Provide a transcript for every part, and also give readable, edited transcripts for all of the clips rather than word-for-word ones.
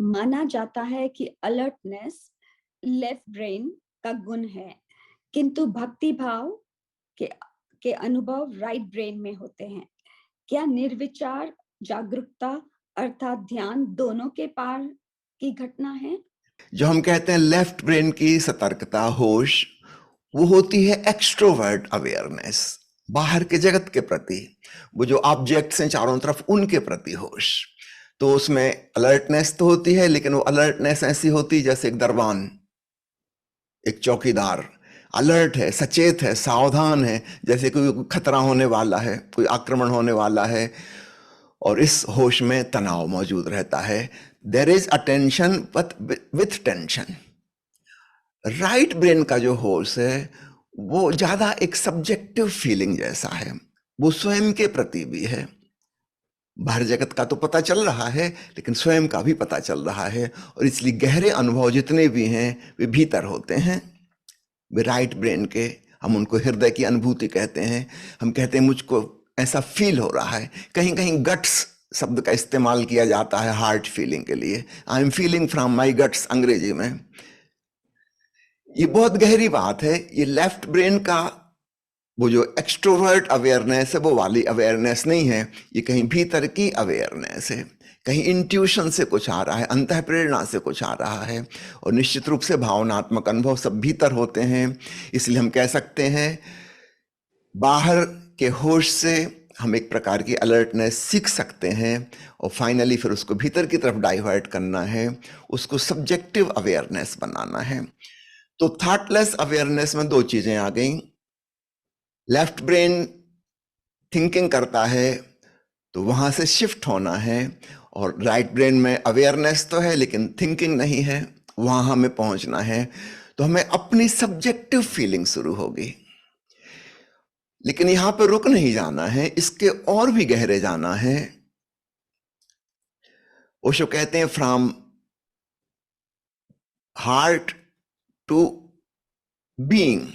माना जाता है कि अलर्टनेस लेफ्ट ब्रेन का गुण है, किंतु भक्ति भाव के के अनुभव राइट ब्रेन में होते हैं। क्या निर्विचार जागरूकता अर्थात ध्यान दोनों के पार की घटना है? जो हम कहते हैं लेफ्ट ब्रेन की सतर्कता, होश, वो होती है एक्सट्रोवर्ट अवेयरनेस, बाहर के जगत के प्रति, वो जो ऑब्जेक्ट्स हैं चारों तरफ उनके प्रति होश। तो उसमें अलर्टनेस तो होती है, लेकिन वो अलर्टनेस ऐसी होती है जैसे एक दरबान, एक चौकीदार अलर्ट है, सचेत है, सावधान है, जैसे कोई खतरा होने वाला है, कोई आक्रमण होने वाला है। और इस होश में तनाव मौजूद रहता है। There is attention with tension. Right brain का जो होश है वो ज्यादा एक सब्जेक्टिव फीलिंग जैसा है, वो स्वयं के प्रति भी है। बाहर जगत का तो पता चल रहा है, लेकिन स्वयं का भी पता चल रहा है, और इसलिए गहरे अनुभव जितने भी हैं वे भीतर होते हैं, वे राइट ब्रेन के। हम उनको हृदय की अनुभूति कहते हैं। हम कहते हैं मुझको ऐसा फील हो रहा है। कहीं कहीं गट्स शब्द का इस्तेमाल किया जाता है हार्ट फीलिंग के लिए। I am feeling from my guts अंग्रेजी में। ये बहुत गहरी बात है। ये लेफ्ट ब्रेन का वो जो एक्सट्रोवर्ट अवेयरनेस है वो वाली अवेयरनेस नहीं है, ये कहीं भीतर की अवेयरनेस है। कहीं इंट्यूशन से कुछ आ रहा है, अंतः प्रेरणा से कुछ आ रहा है, और निश्चित रूप से भावनात्मक अनुभव सब भीतर होते हैं। इसलिए हम कह सकते हैं बाहर के होश से हम एक प्रकार की अलर्टनेस सीख सकते हैं, और फाइनली फिर उसको भीतर की तरफ डाइवर्ट करना है, उसको सब्जेक्टिव अवेयरनेस बनाना है। तो थॉटलेस अवेयरनेस में दो चीजें आ गई। लेफ्ट ब्रेन थिंकिंग करता है तो वहां से शिफ्ट होना है, और राइट ब्रेन में अवेयरनेस तो है लेकिन थिंकिंग नहीं है, वहां हमें पहुंचना है। तो हमें अपनी सब्जेक्टिव फीलिंग शुरू होगी, लेकिन यहां पर रुक नहीं जाना है, इसके और भी गहरे जाना है। ओशो कहते हैं फ्रॉम हार्ट टू बीइंग।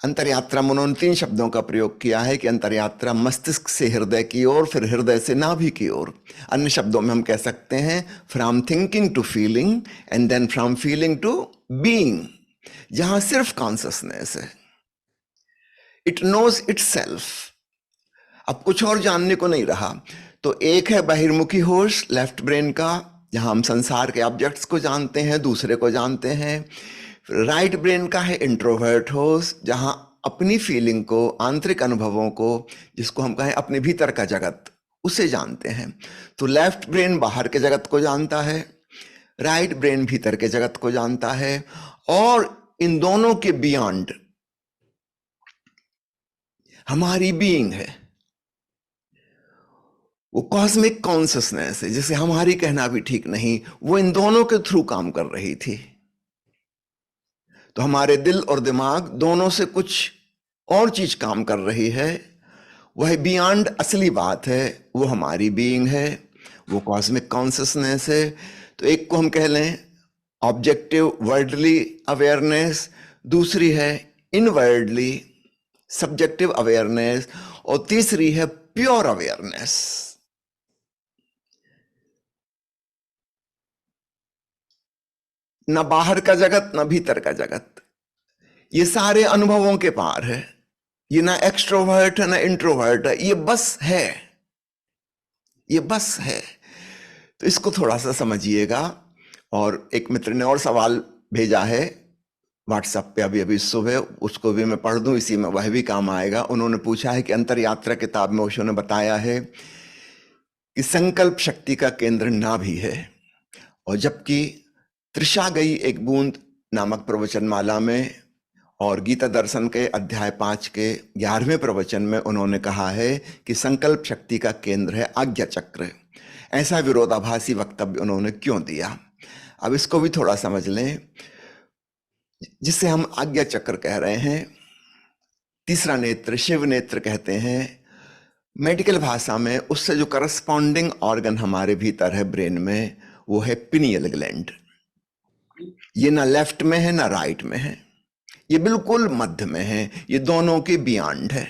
अंतरयात्रा में उन्होंने 3 शब्दों का प्रयोग किया है कि अंतरयात्रा मस्तिष्क से हृदय की ओर, फिर हृदय से नाभि की ओर। अन्य शब्दों में हम कह सकते हैं from thinking to feeling and then from feeling to being, जहां सिर्फ कॉन्शसनेस है। इट नोज इटसेल्फ, अब कुछ और जानने को नहीं रहा। तो एक है बहिर्मुखी होश लेफ्ट ब्रेन का, जहां हम संसार के ऑब्जेक्ट्स को जानते हैं, दूसरे को जानते हैं। राइट ब्रेन का है इंट्रोवर्ट होश, जहां अपनी फीलिंग को, आंतरिक अनुभवों को, जिसको हम कहें अपने भीतर का जगत, उसे जानते हैं। तो लेफ्ट ब्रेन बाहर के जगत को जानता है, राइट ब्रेन भीतर के जगत को जानता है, और इन दोनों के बियॉन्ड हमारी बीइंग है, वो कॉस्मिक कॉन्शसनेस है, जिसे हमारी कहना भी ठीक नहीं, वो इन दोनों के थ्रू काम कर रही थी। तो हमारे दिल और दिमाग दोनों से कुछ और चीज काम कर रही है, वह बियॉन्ड असली बात है, वो हमारी बीइंग है, वो कॉस्मिक कॉन्शसनेस है। तो एक को हम कह लें ऑब्जेक्टिव वर्ल्डली अवेयरनेस, दूसरी है इनवर्ल्डली सब्जेक्टिव अवेयरनेस, और तीसरी है प्योर अवेयरनेस। न बाहर का जगत न भीतर का जगत, ये सारे अनुभवों के पार है। ये ना एक्सट्रोवर्ट है ना इंट्रोवर्ट है, ये बस है, ये बस है। तो इसको थोड़ा सा समझिएगा। और एक मित्र ने और सवाल भेजा है व्हाट्सएप पे अभी अभी सुबह, उसको भी मैं पढ़ दूं, इसी में वह भी काम आएगा। उन्होंने पूछा है कि अंतरयात्रा किताब में ओशो ने बताया है कि संकल्प शक्ति का केंद्र नाभि है, और जबकि तृषा गई एक बूंद नामक प्रवचनमाला में और गीता दर्शन के अध्याय 5 के 11वें प्रवचन में उन्होंने कहा है कि संकल्प शक्ति का केंद्र है आज्ञा चक्र। ऐसा विरोधाभासी वक्तव्य उन्होंने क्यों दिया, अब इसको भी थोड़ा समझ लें। जिसे हम आज्ञा चक्र कह रहे हैं, तीसरा नेत्र शिव नेत्र कहते हैं मेडिकल भाषा में, उससे जो करस्पॉन्डिंग ऑर्गन हमारे भीतर है ब्रेन में, वो है पिनियल ग्लैंड। ये ना लेफ्ट में है ना राइट में है, ये बिल्कुल मध्य में है, ये दोनों के बियॉन्ड है।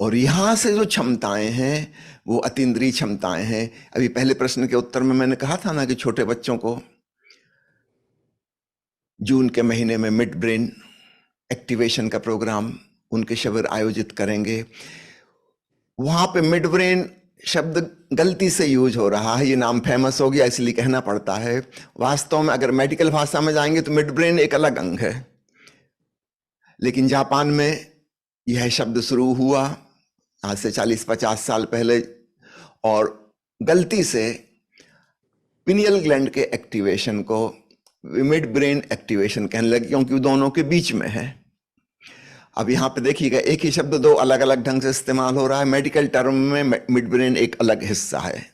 और यहां से जो क्षमताएं हैं वो अतीन्द्रिय क्षमताएं हैं। अभी पहले प्रश्न के उत्तर में मैंने कहा था ना कि छोटे बच्चों को जून के महीने में मिड ब्रेन एक्टिवेशन का प्रोग्राम, उनके शिविर आयोजित करेंगे। वहां पे मिड ब्रेन शब्द गलती से यूज हो रहा है, ये नाम फेमस हो गया इसलिए कहना पड़ता है। वास्तव में अगर मेडिकल भाषा में जाएंगे तो मिड ब्रेन एक अलग अंग है, लेकिन जापान में यह शब्द शुरू हुआ आज से 40-50 साल पहले, और गलती से पिनियल ग्लैंड के एक्टिवेशन को मिड ब्रेन एक्टिवेशन कहने लगे, क्योंकि दोनों के बीच में है। अब यहाँ पे देखिएगा, एक ही शब्द दो अलग अलग ढंग से इस्तेमाल हो रहा है। मेडिकल टर्म में मिड ब्रेन एक अलग हिस्सा है,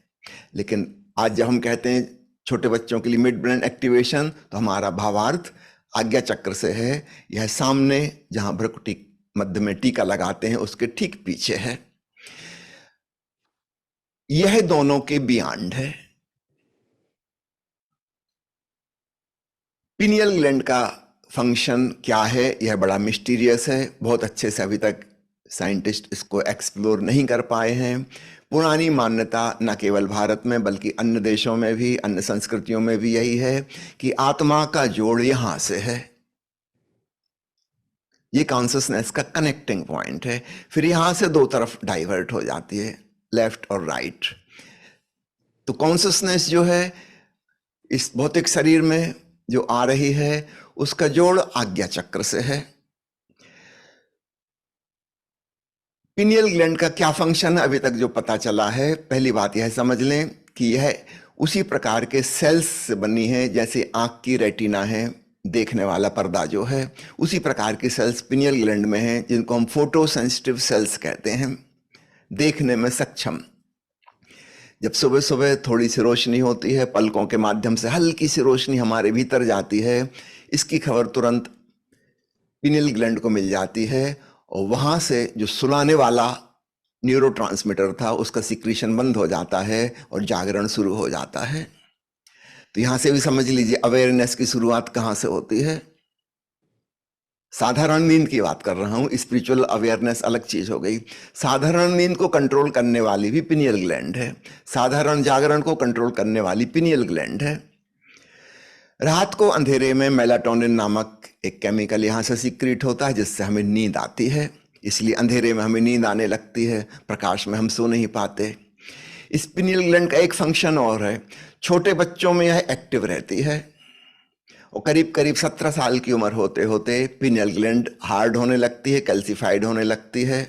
लेकिन आज जब हम कहते हैं छोटे बच्चों के लिए मिड ब्रेन एक्टिवेशन, तो हमारा भावार्थ आज्ञा चक्र से है। यह सामने जहां भ्रुकुटी मध्य में टीका लगाते हैं उसके ठीक पीछे है। यह दोनों के बियॉन्ड है। पिनियल ग्लैंड का फंक्शन क्या है, यह बड़ा मिस्टीरियस है। बहुत अच्छे से अभी तक साइंटिस्ट इसको एक्सप्लोर नहीं कर पाए हैं। पुरानी मान्यता न केवल भारत में बल्कि अन्य देशों में भी, अन्य संस्कृतियों में भी यही है कि आत्मा का जोड़ यहां से है। ये कॉन्शसनेस का कनेक्टिंग पॉइंट है। फिर यहां से दो तरफ डाइवर्ट हो जाती है, लेफ्ट और राइट। तो कॉन्शसनेस जो है इस भौतिक शरीर में जो आ रही है, उसका जोड़ आज्ञा चक्र से है। पिनियल ग्लैंड का क्या फंक्शन है अभी तक जो पता चला है, पहली बात यह समझ लें कि यह उसी प्रकार के सेल्स से बनी है जैसे आंख की रेटिना है, देखने वाला पर्दा जो है, उसी प्रकार की सेल्स पिनियल ग्लैंड में हैं, जिनको हम फोटो सेंसिटिव सेल्स कहते हैं, देखने में सक्षम। जब सुबह सुबह थोड़ी सी रोशनी होती है, पलकों के माध्यम से हल्की सी रोशनी हमारे भीतर जाती है, इसकी खबर तुरंत पिनियल ग्लैंड को मिल जाती है, और वहां से जो सुलाने वाला न्यूरोट्रांसमीटर था उसका सिक्रीशन बंद हो जाता है और जागरण शुरू हो जाता है। तो यहां से भी समझ लीजिए अवेयरनेस की शुरुआत कहां से होती है। साधारण नींद की बात कर रहा हूं, स्पिरिचुअल अवेयरनेस अलग चीज हो गई। साधारण नींद को कंट्रोल करने वाली भी पिनियल ग्लैंड है, साधारण जागरण को कंट्रोल करने वाली पिनियल ग्लैंड है। रात को अंधेरे में मेलाटोनिन नामक एक केमिकल यहां से सीक्रेट होता है जिससे हमें नींद आती है, इसलिए अंधेरे में हमें नींद आने लगती है, प्रकाश में हम सो नहीं पाते। इस पिनियल ग्लैंड का एक फंक्शन और है, छोटे बच्चों में यह एक्टिव रहती है, और करीब करीब 17 साल की उम्र होते होते पिनियल ग्लैंड हार्ड होने लगती है, कैल्सिफाइड होने लगती है।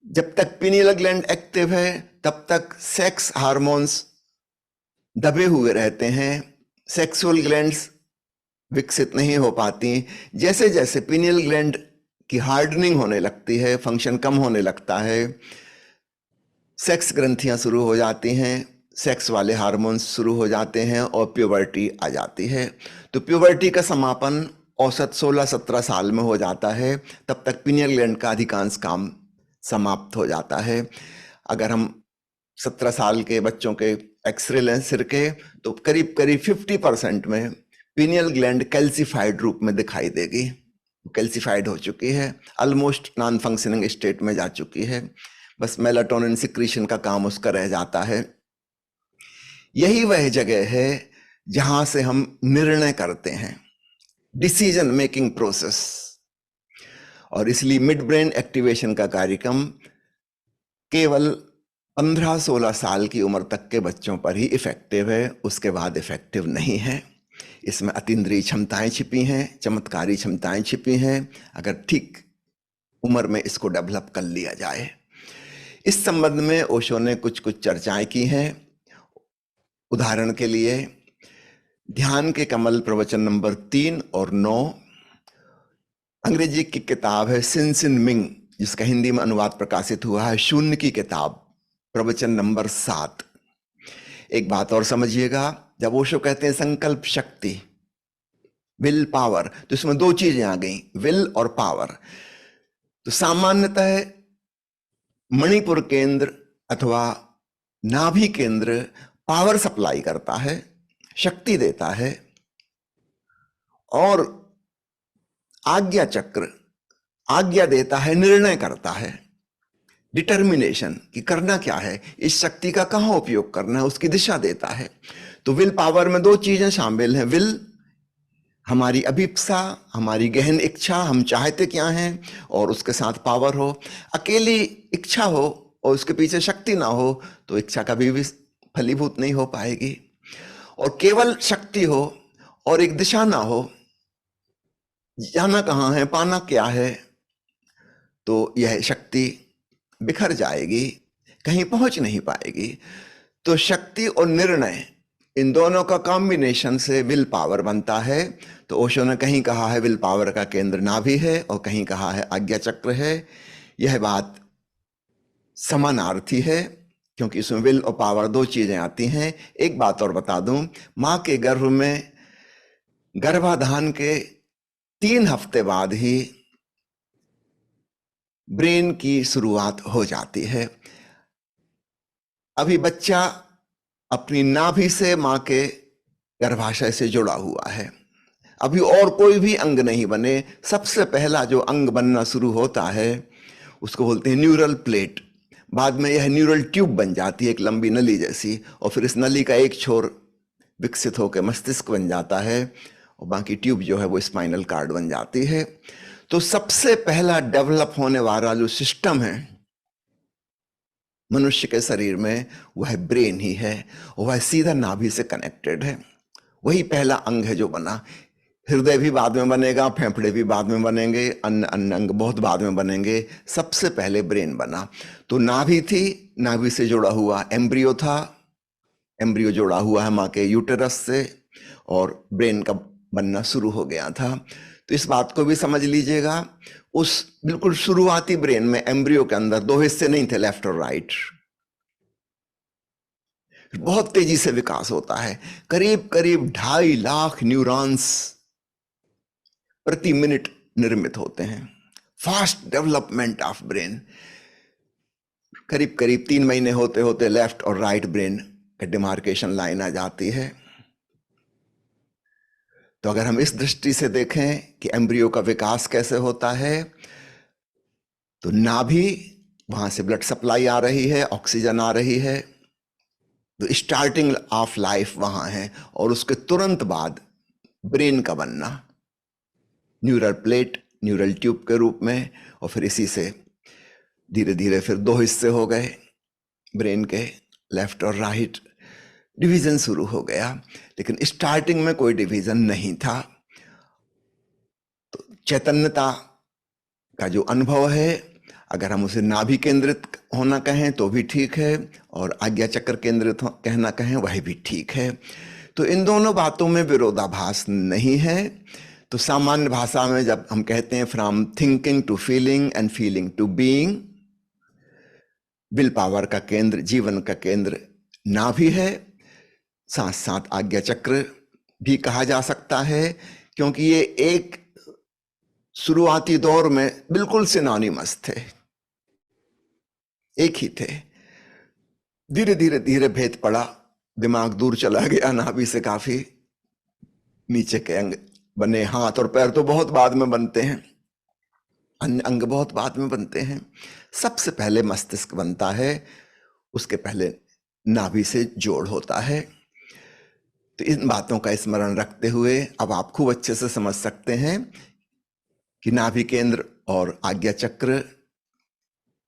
जब तक पिनियल ग्लैंड एक्टिव है तब तक सेक्स हार्मोन्स दबे हुए रहते हैं, सेक्सुअल ग्लैंड्स विकसित नहीं हो पाती। जैसे जैसे पिनियल ग्लैंड की हार्डनिंग होने लगती है, फंक्शन कम होने लगता है, सेक्स ग्रंथियां शुरू हो जाती हैं, सेक्स वाले हार्मोन्स शुरू हो जाते हैं और प्यूबर्टी आ जाती है। तो प्यूबर्टी का समापन औसत 16-17 साल में हो जाता है, तब तक पिनियल ग्लैंड का अधिकांश काम समाप्त हो जाता है। अगर हम 17 साल के बच्चों के एक्सरे लें सिर के, तो करीब करीब 50% में पिनियल ग्लैंड कैल्सिफाइड रूप में दिखाई देगी, कैल्सिफाइड हो चुकी है, ऑलमोस्ट नॉन फंक्शनिंग स्टेट में जा चुकी है, बस मेलाटोनिन सिक्रीशन का काम उसका रह जाता है। यही वह जगह है जहां से हम निर्णय करते हैं, डिसीजन मेकिंग प्रोसेस। और इसलिए मिड ब्रेन एक्टिवेशन का कार्यक्रम केवल 15-16 साल की उम्र तक के बच्चों पर ही इफेक्टिव है, उसके बाद इफेक्टिव नहीं है। इसमें अतीन्द्रिय क्षमताएं छिपी हैं, चमत्कारी क्षमताएं छिपी हैं, अगर ठीक उम्र में इसको डेवलप कर लिया जाए। इस संबंध में ओशो ने कुछ कुछ चर्चाएं की हैं। उदाहरण के लिए ध्यान के कमल प्रवचन नंबर 3 और 9, अंग्रेजी की किताब है सिन मिंग, जिसका हिंदी में अनुवाद प्रकाशित हुआ है शून्य की किताब, प्रवचन नंबर 7। एक बात और समझिएगा, जब ओशो कहते हैं संकल्प शक्ति, विल पावर, तो इसमें दो चीजें आ गई, विल और पावर। तो सामान्यतः मणिपुर केंद्र अथवा नाभि केंद्र पावर सप्लाई करता है, शक्ति देता है, और आज्ञा चक्र आज्ञा देता है, निर्णय करता है, डिटर्मिनेशन कि करना क्या है, इस शक्ति का कहां उपयोग करना है, उसकी दिशा देता है। तो विल पावर में दो चीजें शामिल हैं। विल हमारी अभिप्सा, हमारी गहन इच्छा, हम चाहते क्या हैं, और उसके साथ पावर हो। अकेली इच्छा हो और उसके पीछे शक्ति ना हो तो इच्छा कभी भी फलीभूत नहीं हो पाएगी। और केवल शक्ति हो और एक दिशा ना हो, जाना कहाँ है, पाना क्या है, तो यह शक्ति बिखर जाएगी, कहीं पहुंच नहीं पाएगी। तो शक्ति और निर्णय, इन दोनों का कॉम्बिनेशन से विल पावर बनता है। तो ओशो ने कहीं कहा है विल पावर का केंद्र नाभि है और कहीं कहा है आज्ञा चक्र है। यह बात समानार्थी है क्योंकि इसमें विल और पावर दो चीजें आती हैं। एक बात और बता दूं, मां के गर्भ में गर्भाधान के 3 हफ्ते बाद ही ब्रेन की शुरुआत हो जाती है। अभी बच्चा अपनी नाभि से मां के गर्भाशय से जुड़ा हुआ है, अभी और कोई भी अंग नहीं बने। सबसे पहला जो अंग बनना शुरू होता है उसको बोलते हैं न्यूरल प्लेट। बाद में यह न्यूरल ट्यूब बन जाती है, एक लंबी नली जैसी, और फिर इस नली का एक छोर विकसित होकर मस्तिष्क बन जाता है और बाकी ट्यूब जो है वो स्पाइनल कार्ड बन जाती है। तो सबसे पहला डेवलप होने वाला जो सिस्टम है मनुष्य के शरीर में वह ब्रेन ही है, वह सीधा नाभि से कनेक्टेड है। वही पहला अंग है जो बना। हृदय भी बाद में बनेगा, फेफड़े भी बाद में बनेंगे, अन्य अन्य अंग बहुत बाद में बनेंगे, सबसे पहले ब्रेन बना। तो नाभि थी, नाभि से जुड़ा हुआ एम्ब्रियो था, एम्ब्रियो जुड़ा हुआ है माँ के यूटेरस से, और ब्रेन का बनना शुरू हो गया था। तो इस बात को भी समझ लीजिएगा, उस बिल्कुल शुरुआती ब्रेन में एम्ब्रियो के अंदर 2 हिस्से नहीं थे, लेफ्ट और राइट। बहुत तेजी से विकास होता है, करीब करीब 2.5 लाख न्यूरॉन्स प्रति मिनट निर्मित होते हैं। Fast development of brain. करीब करीब 3 महीने होते होते लेफ्ट और राइट ब्रेन का डिमार्केशन लाइन आ जाती है। तो अगर हम इस दृष्टि से देखें कि एम्ब्रियो का विकास कैसे होता है, तो नाभि, वहां से ब्लड सप्लाई आ रही है, ऑक्सीजन आ रही है, तो स्टार्टिंग ऑफ लाइफ वहां है। और उसके तुरंत बाद ब्रेन का बनना, न्यूरल प्लेट, न्यूरल ट्यूब के रूप में, और फिर इसी से धीरे धीरे फिर 2 हिस्से हो गए ब्रेन के, लेफ्ट और राइट। डिवीजन शुरू हो गया, लेकिन स्टार्टिंग में कोई डिवीजन नहीं था। तो चैतन्यता का जो अनुभव है, अगर हम उसे नाभि केंद्रित होना कहें तो भी ठीक है, और आज्ञा चक्र केंद्रित कहना कहें वह भी ठीक है। तो इन दोनों बातों में विरोधाभास नहीं है। तो सामान्य भाषा में जब हम कहते हैं from thinking to feeling and feeling to being, willpower का केंद्र, जीवन का केंद्र नाभि है। साथ साथ आज्ञा चक्र भी कहा जा सकता है, क्योंकि ये एक शुरुआती दौर में बिल्कुल सिनोनिमस थे, एक ही थे। धीरे धीरे धीरे भेद पड़ा, दिमाग दूर चला गया नाभि से, काफी नीचे के अंग बने। हाथ और पैर तो बहुत बाद में बनते हैं, अन्य अंग बहुत बाद में बनते हैं। सबसे पहले मस्तिष्क बनता है, उसके पहले नाभि से जोड़ होता है। तो इन बातों का स्मरण रखते हुए अब आप खूब अच्छे से समझ सकते हैं कि नाभि केंद्र और आज्ञा चक्र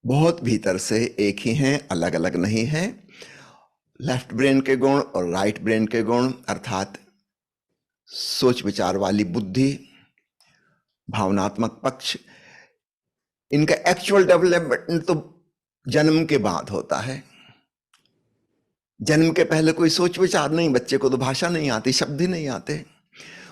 बहुत भीतर से एक ही हैं, अलग अलग नहीं है। लेफ्ट ब्रेन के गुण और राइट ब्रेन के गुण, अर्थात सोच विचार वाली बुद्धि, भावनात्मक पक्ष, इनका एक्चुअल डेवलपमेंट तो जन्म के बाद होता है। जन्म के पहले कोई सोच विचार नहीं, बच्चे को तो भाषा नहीं आती, शब्द ही नहीं आते,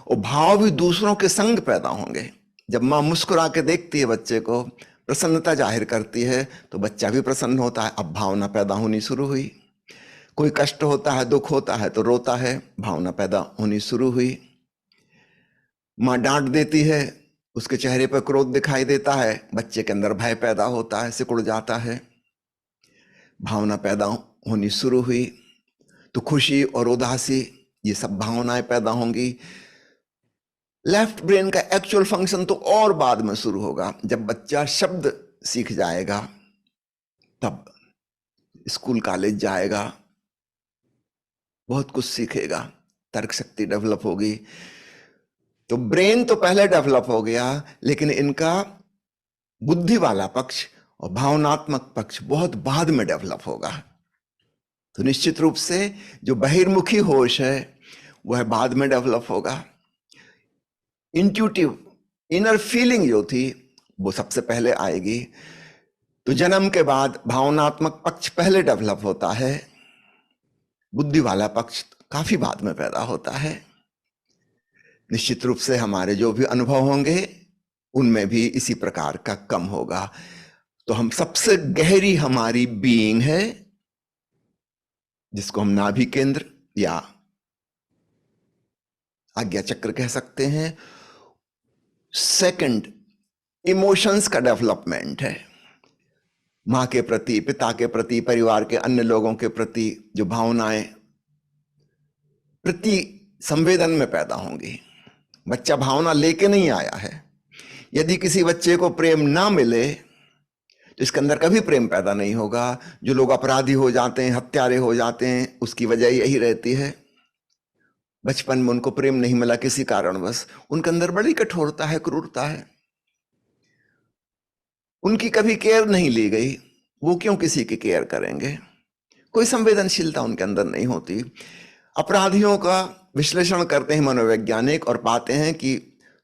और भाव भी दूसरों के संग पैदा होंगे। जब माँ मुस्कुरा के देखती है बच्चे को, प्रसन्नता जाहिर करती है, तो बच्चा भी प्रसन्न होता है। अब भावना पैदा होनी शुरू हुई। कोई कष्ट होता है, दुख होता है तो रोता है, भावना पैदा होनी शुरू हुई। माँ डांट देती है, उसके चेहरे पर क्रोध दिखाई देता है, बच्चे के अंदर भय पैदा होता है, सिकुड़ जाता है, भावना पैदा होनी शुरू हुई। तो खुशी और उदासी, ये सब भावनाएं पैदा होंगी। लेफ्ट ब्रेन का एक्चुअल फंक्शन तो और बाद में शुरू होगा, जब बच्चा शब्द सीख जाएगा, तब स्कूल कॉलेज जाएगा, बहुत कुछ सीखेगा, तर्क शक्ति डेवलप होगी। तो ब्रेन तो पहले डेवलप हो गया, लेकिन इनका बुद्धि वाला पक्ष और भावनात्मक पक्ष बहुत बाद में डेवलप होगा। तो निश्चित रूप से जो बहिर्मुखी होश है वह बाद में डेवलप होगा। इंट्यूटिव इनर फीलिंग जो थी वो सबसे पहले आएगी। तो जन्म के बाद भावनात्मक पक्ष पहले डेवलप होता है, बुद्धि वाला पक्ष काफी बाद में पैदा होता है। निश्चित रूप से हमारे जो भी अनुभव होंगे उनमें भी इसी प्रकार का कम होगा। तो हम सबसे गहरी हमारी बीइंग है, जिसको हम नाभि केंद्र या आज्ञा चक्र कह सकते हैं। सेकंड, इमोशंस का डेवलपमेंट है। मां के प्रति, पिता के प्रति, परिवार के अन्य लोगों के प्रति जो भावनाएं प्रति संवेदन में पैदा होंगी। बच्चा भावना लेके नहीं आया है। यदि किसी बच्चे को प्रेम ना मिले तो इसके अंदर कभी प्रेम पैदा नहीं होगा। जो लोग अपराधी हो जाते हैं, हत्यारे हो जाते हैं, उसकी वजह यही रहती है, बचपन में उनको प्रेम नहीं मिला किसी कारणवश, उनके अंदर बड़ी कठोरता है, क्रूरता है, उनकी कभी केयर नहीं ली गई। वो क्यों किसी की केयर करेंगे? कोई संवेदनशीलता उनके अंदर नहीं होती। अपराधियों का विश्लेषण करते हैं मनोवैज्ञानिक और पाते हैं कि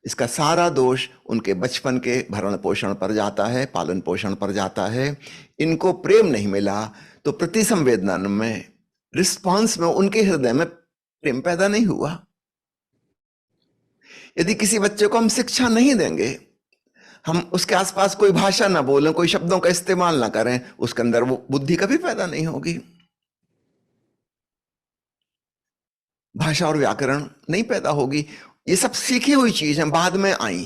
इसका सारा दोष उनके बचपन के भरण पोषण पर जाता है, पालन पोषण पर जाता है। इनको प्रेम नहीं मिला तो प्रति संवेदन में, रिस्पॉन्स में उनके हृदय में प्रेम पैदा नहीं हुआ। यदि किसी बच्चे को हम शिक्षा नहीं देंगे, हम उसके आसपास कोई भाषा ना बोलें, कोई शब्दों का इस्तेमाल ना करें, उसके अंदर वो बुद्धि कभी पैदा नहीं होगी, भाषा और व्याकरण नहीं पैदा होगी। ये सब सीखी हुई चीजें बाद में आई।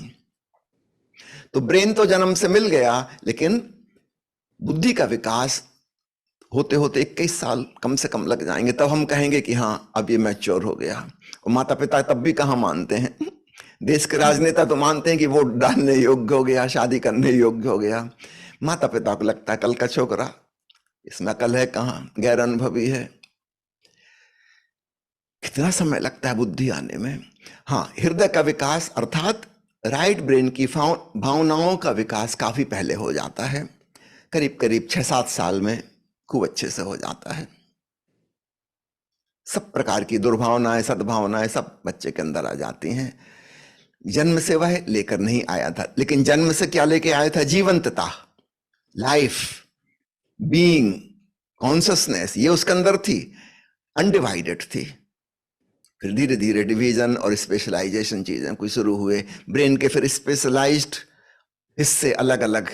तो ब्रेन तो जन्म से मिल गया, लेकिन बुद्धि का विकास होते होते 21 साल कम से कम लग जाएंगे, तब हम कहेंगे कि हाँ अब ये मैच्योर हो गया। और माता पिता तब भी कहाँ मानते हैं। देश के राजनेता तो मानते हैं कि वोट डालने योग्य हो गया, शादी करने योग्य हो गया। माता पिता को लगता है कल का छोकरा, इसमें अकल है कहाँ, गैर अनुभवी है। कितना समय लगता है बुद्धि आने में। हाँ, हृदय का विकास अर्थात राइट ब्रेन की भावनाओं का विकास काफी पहले हो जाता है, करीब करीब 6-7 साल में खूब अच्छे से हो जाता है। सब प्रकार की दुर्भावनाएं, सद्भावनाएं सब बच्चे के अंदर आ जाती हैं। जन्म से वह लेकर नहीं आया था, लेकिन जन्म से क्या लेके आया था? जीवंतता, लाइफ, बीइंग, कॉन्शसनेस, ये उसके अंदर थी, अनडिवाइडेड थी। फिर धीरे धीरे डिवीजन और स्पेशलाइजेशन चीजें कुछ शुरू हुए। ब्रेन के फिर स्पेशलाइज्ड हिस्से अलग अलग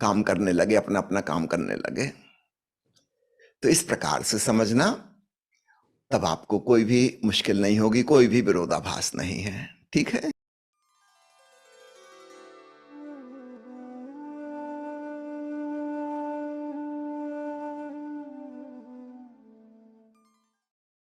काम करने लगे, अपना अपना काम करने लगे। तो इस प्रकार से समझना, तब आपको कोई भी मुश्किल नहीं होगी, कोई भी विरोधाभास नहीं है। ठीक है।